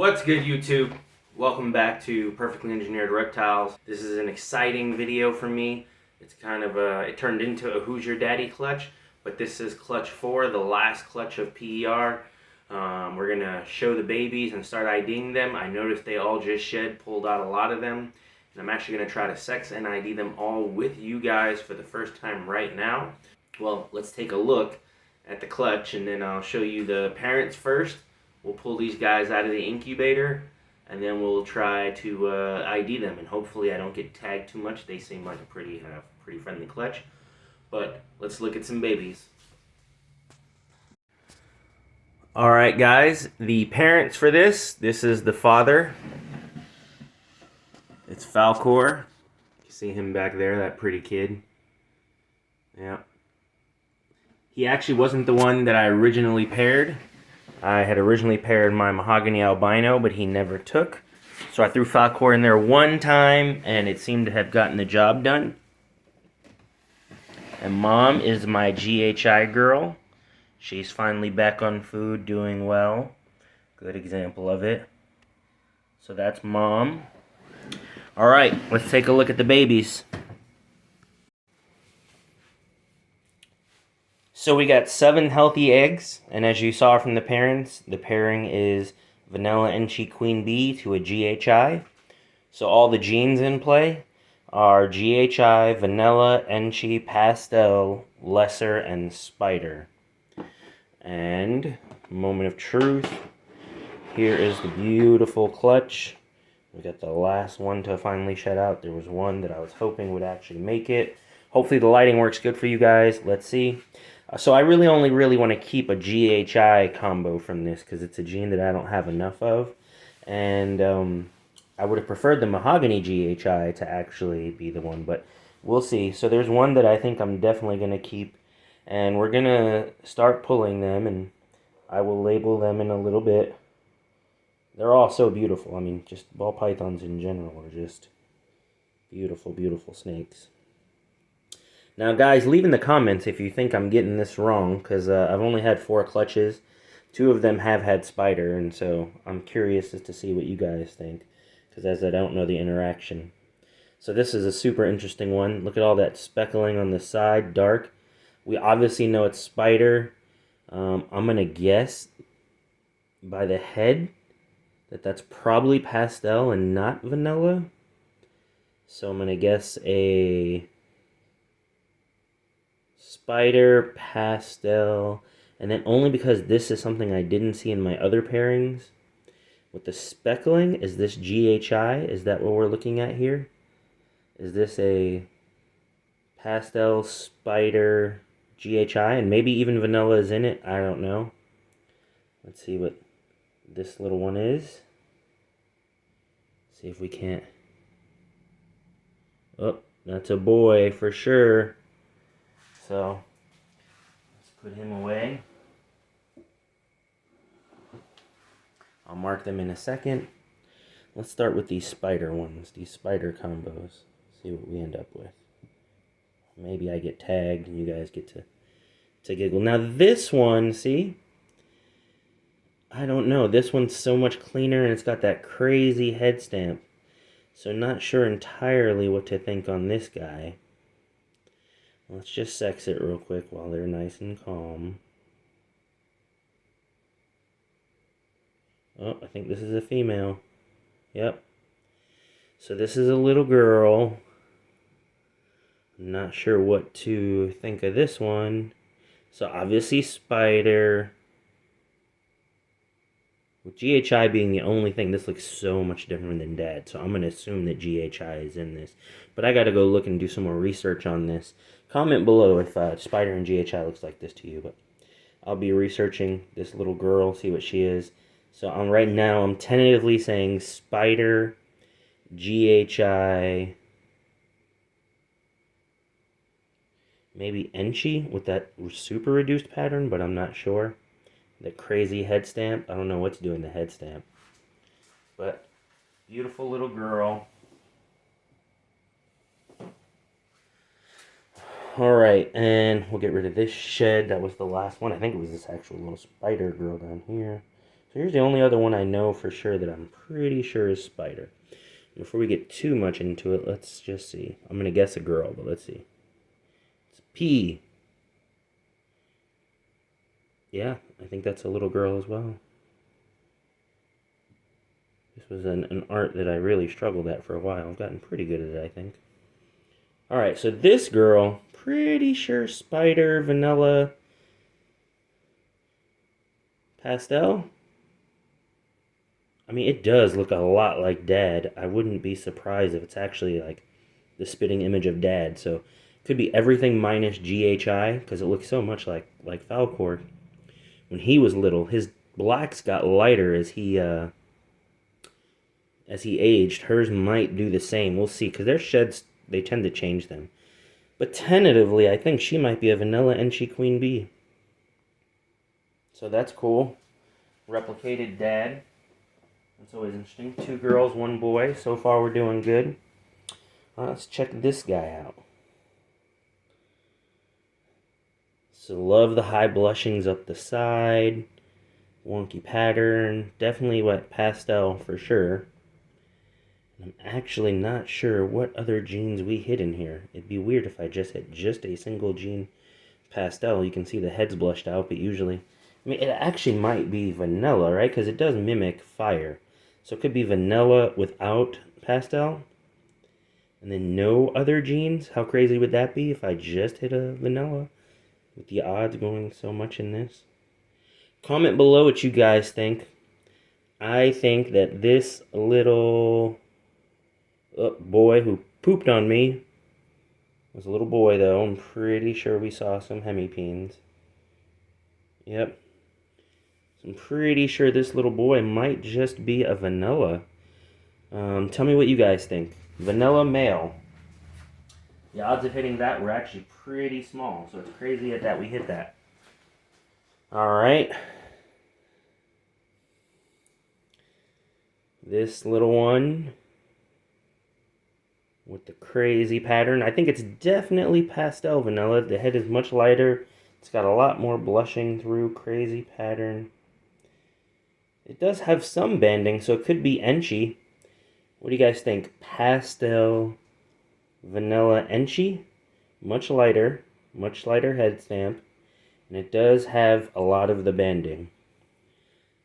What's good, YouTube? Welcome back to Perfectly Engineered Reptiles. This is an exciting video for me. It's kind of it turned into a Who's Your Daddy clutch, but this is clutch 4, the last clutch of PER. We're gonna show the babies and start IDing them. I noticed they all just pulled out a lot of them, and I'm actually gonna try to sex and ID them all with you guys for the first time right now. Well, let's take a look at the clutch, and then I'll show you the parents first. We'll pull these guys out of the incubator, and then we'll try to ID them, and hopefully I don't get tagged too much. They seem like a pretty friendly clutch. But let's look at some babies. Alright guys, the parents for this is the father. It's Falcor. You see him back there, that pretty kid. Yeah. He actually wasn't the one that I originally paired. I had originally paired my Mahogany Albino, but he never took. So I threw Falcor in there one time, and it seemed to have gotten the job done. And Mom is my GHI girl. She's finally back on food, doing well. Good example of it. So that's Mom. Alright, let's take a look at the babies. So we got 7 healthy eggs, and as you saw from the parents, the pairing is Vanilla Enchi Queen Bee to a GHI. So all the genes in play are GHI, Vanilla, Enchi, Pastel, Lesser, and Spider. And, moment of truth, here is the beautiful clutch. We got the last one to finally shed out. There was one that I was hoping would actually make it. Hopefully the lighting works good for you guys. Let's see. So I only want to keep a GHI combo from this because it's a gene that I don't have enough of. And I would have preferred the Mahogany GHI to actually be the one, but we'll see. So there's one that I think I'm definitely going to keep. And we're going to start pulling them, and I will label them in a little bit. They're all so beautiful. I mean, just ball pythons in general are just beautiful, beautiful snakes. Now, guys, leave in the comments if you think I'm getting this wrong, because I've only had 4 clutches. 2 of them have had Spider, and so I'm curious as to see what you guys think, because as I don't know the interaction. So this is a super interesting one. Look at all that speckling on the side, dark. We obviously know it's Spider. I'm going to guess by the head that that's probably Pastel and not Vanilla. So I'm going to guess a Spider, Pastel, and then only because this is something I didn't see in my other pairings. With the speckling, is this GHI? Is that what we're looking at here? Is this a Pastel, Spider, GHI, and maybe even Vanilla is in it? I don't know. Let's see what this little one is. See if we can't. Oh, that's a boy for sure. So, let's put him away. I'll mark them in a second. Let's start with these Spider ones, these Spider combos. See what we end up with. Maybe I get tagged and you guys get to giggle. Now this one, see? I don't know. This one's so much cleaner and it's got that crazy head stamp. So not sure entirely what to think on this guy. Let's just sex it real quick while they're nice and calm. Oh, I think this is a female. Yep. So this is a little girl. I'm not sure what to think of this one. So obviously Spider. With GHI being the only thing, this looks so much different than Dad. So I'm going to assume that GHI is in this. But I got to go look and do some more research on this. Comment below if Spider and GHI looks like this to you. But I'll be researching this little girl, see what she is. So right now I'm tentatively saying Spider, GHI, maybe Enchi with that super reduced pattern, but I'm not sure. The crazy head stamp. I don't know what's doing the head stamp. But beautiful little girl. Alright, and we'll get rid of this shed. That was the last one. I think it was this actual little Spider girl down here. So here's the only other one I know for sure that I'm pretty sure is spider. Before we get too much into it, let's just see. I'm going to guess a girl, but let's see. It's P. Yeah, I think that's a little girl as well. This was an art that I really struggled at for a while. I've gotten pretty good at it, I think. Alright, so this girl, pretty sure spider, vanilla, pastel. I mean, it does look a lot like Dad. I wouldn't be surprised if it's actually like the spitting image of Dad. So it could be everything minus GHI, because it looks so much like Falcor. When he was little, his blacks got lighter as he aged. Hers might do the same. We'll see, because their sheds, they tend to change them. But tentatively, I think she might be a vanilla Enchi Queen Bee. So that's cool. Replicated Dad. That's always interesting. 2 girls, 1 boy. So far, we're doing good. Let's check this guy out. So love the high blushings up the side. Wonky pattern. Definitely wet pastel for sure. I'm actually not sure what other genes we hit in here. It'd be weird if I just hit just a single gene pastel. You can see the head's blushed out, but usually... I mean, it actually might be vanilla, right? Because it does mimic fire. So it could be vanilla without pastel. And then no other genes. How crazy would that be if I just hit a vanilla? With the odds going so much in this. Comment below what you guys think. I think that this little boy who pooped on me was a little boy, though. I'm pretty sure we saw some hemipenes. Yep. I'm pretty sure this little boy might just be a vanilla. Tell me what you guys think. Vanilla male. The odds of hitting that were actually pretty small, so it's crazy that we hit that. Alright. This little one with the crazy pattern. I think it's definitely pastel vanilla. The head is much lighter. It's got a lot more blushing through. Crazy pattern. It does have some banding, so it could be Enchi. What do you guys think? Pastel, vanilla Enchi. Much lighter head stamp. And it does have a lot of the banding.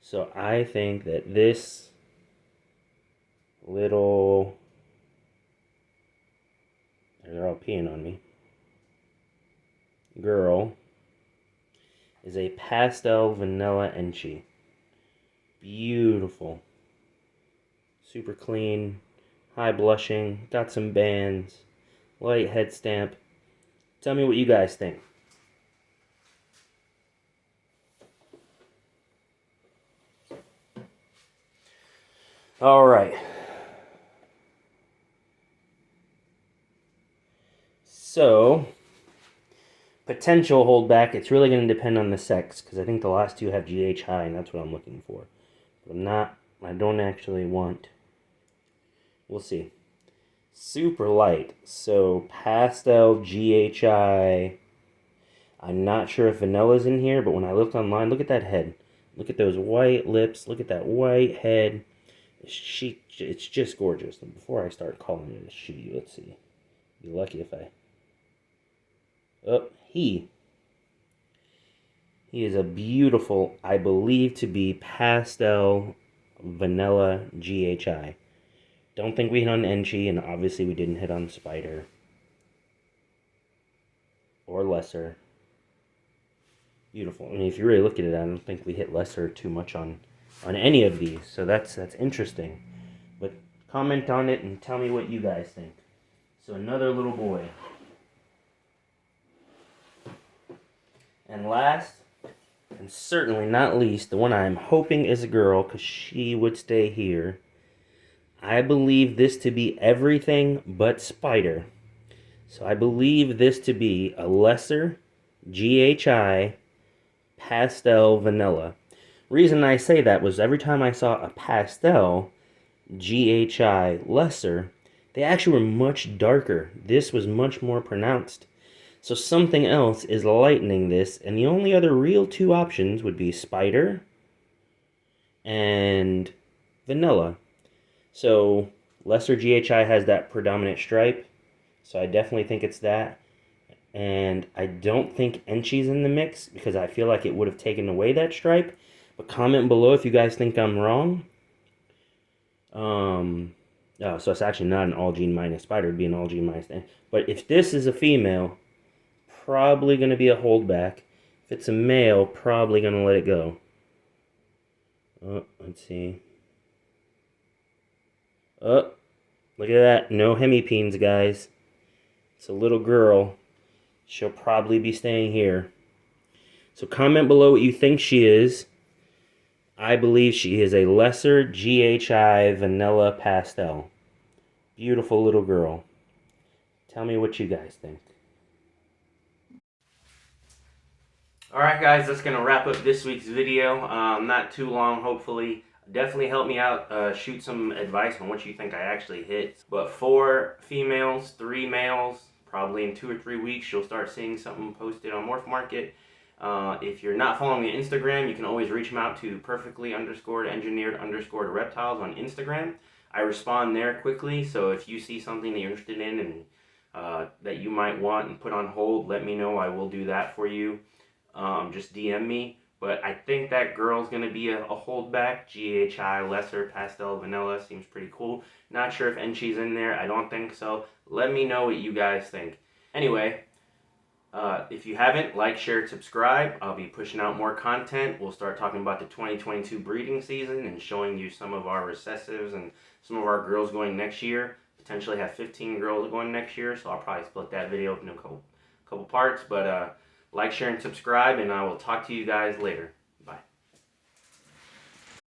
So I think that this little... They're all peeing on me. Girl is a pastel vanilla Enchi. Beautiful. Super clean. High blushing. Got some bands. Light head stamp. Tell me what you guys think. Alright. So, potential holdback. It's really going to depend on the sex, because I think the last 2 have GH high, and that's what I'm looking for. But I don't actually want... We'll see. Super light. So, pastel, GHI. I'm not sure if vanilla's in here, but when I looked online, look at that head. Look at those white lips. Look at that white head. It's just gorgeous. And before I start calling it a she, let's see. Be lucky if I... Oh, he is a beautiful, I believe to be pastel vanilla GHI. Don't think we hit on Enchi, and obviously we didn't hit on Spider. Or Lesser. Beautiful. I mean, if you really look at it, I don't think we hit Lesser too much on any of these. So that's interesting. But comment on it and tell me what you guys think. So another little boy. And last, and certainly not least, the one I'm hoping is a girl, because she would stay here. I believe this to be everything but Spider. So I believe this to be a Lesser GHI pastel vanilla. Reason I say that was every time I saw a pastel GHI Lesser, they actually were much darker. This was much more pronounced. So something else is lightening this, and the only other real 2 options would be Spider and vanilla. So lesser GHI has that predominant stripe, so I definitely think it's that. And I don't think Enchi's in the mix because I feel like it would have taken away that stripe. But comment below if you guys think I'm wrong. Oh, so it's actually not an all gene minus spider, it'd be an all gene minus. But if this is a female, probably going to be a holdback. If it's a male, probably going to let it go. Oh, let's see. Oh, look at that. No hemipenes, guys. It's a little girl. She'll probably be staying here. So comment below what you think she is. I believe she is a lesser GHI vanilla pastel. Beautiful little girl. Tell me what you guys think. Alright guys, that's going to wrap up this week's video. Not too long, hopefully. Definitely help me out, shoot some advice on what you think I actually hit. But 4 females, 3 males, probably in 2 or 3 weeks you'll start seeing something posted on Morph Market. If you're not following me on Instagram, you can always reach me out to perfectly_engineered_reptiles on Instagram. I respond there quickly, so if you see something that you're interested in and that you might want and put on hold, let me know. I will do that for you. Just DM me. But I think that girl's going to be a holdback. GHI, lesser, pastel, vanilla. Seems pretty cool. Not sure if Enchi's in there. I don't think so. Let me know what you guys think. Anyway, if you haven't, like, share, subscribe. I'll be pushing out more content. We'll start talking about the 2022 breeding season and showing you some of our recessives and some of our girls going next year. Potentially have 15 girls going next year, so I'll probably split that video up into a couple parts. But like, share, and subscribe, and I will talk to you guys later.